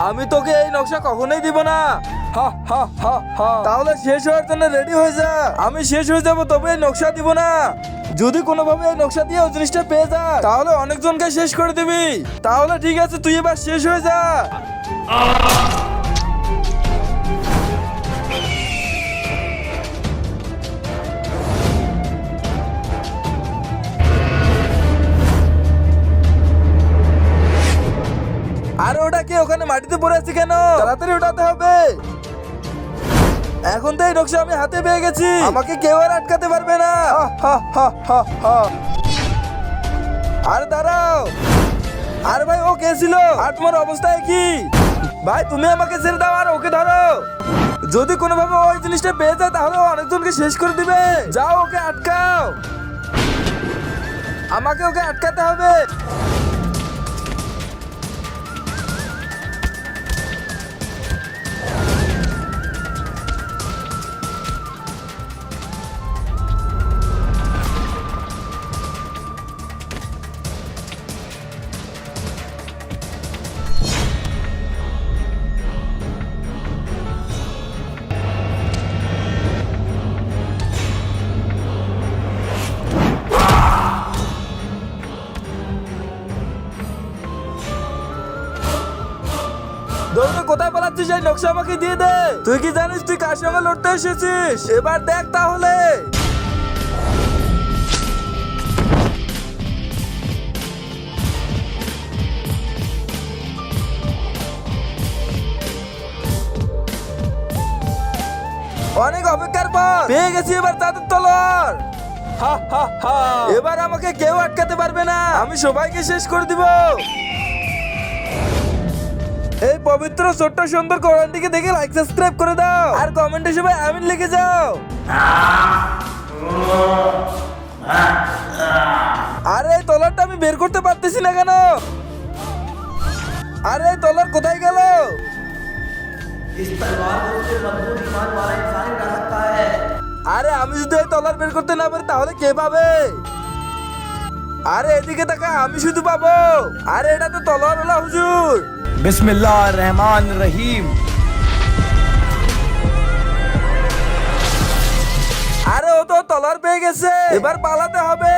আমি তোকে এই নকশা কখনোই দিব না। তাহলে শেষ হওয়ার জন্য রেডি হয়ে যা। আমি শেষ হয়ে যাব তবে এই নকশা দিব না। যদি কোনোভাবে এই নকশা দিয়ে ওই জিনিসটা পেয়ে যায় তাহলে অনেকজনকে শেষ করে দিবি। তাহলে ঠিক আছে, তুই এবার শেষ হয়ে যা। আর ওটা কি ওখানে মাটিতে পড়ে আছে কেন? তাড়াতাড়ি ওঠাতে হবে। এখন তো এই নকশা আমি হাতে পেয়ে গেছি, আমাকে কেউ আর আটকাতে পারবে না। আর দাঁড়াও। আর ভাই ও কে ছিল? আর তোমার অবস্থা কি? ভাই তুমি আমাকে ছেড়ে দাও আর ওকে ধরো। যদি কোনোভাবে ওই জিনিসটা পেয়ে যায় তাহলে ও অনেকজনকে শেষ করে দিবে। যাও ওকে আটকাও। আমাকে ওকে আটকাতে হবে। দৌড়ে কোথায় পালাচ্ছিস? এই নকশা আমাকে দিয়ে দে। তুই কি জানিস তুই কার সঙ্গে লড়তে এসেছিস? এবার দেখ তাহলে। অনেক অপেক্ষার পর পেয়ে গেছি এবার তাদের তলোয়ার। এবার আমাকে কেউ আটকাতে পারবে না, আমি সবাইকে শেষ করে দিব। এই পবিত্র ছোট্ট সুন্দর কোরআনটিকে দেখে লাইক সাবস্ক্রাইব করে দাও আর কমেন্টে সবাই আমিন লিখে যাও। আরে এই তলোয়ারটা আমি বের করতে পারতেছি না কেন? আরে এই তলোয়ার কোথায় গেল? इस तलवार को सिर्फ मजबूत ईमान वाला इंसान ही उठा सकता है। আরে আমি যদি এই তলোয়ার বের করতে না পারি তাহলে কে পাবে? আরে এদিকে তাকা, আমি শুধু পাবো। আরে এটা তো তলোয়ারওয়ালা হুজুর। बिस्मिल्लाह रहमान रहीम। আরে ও তো তলোয়ার পেয়ে গেছে, এবার পালাতে হবে।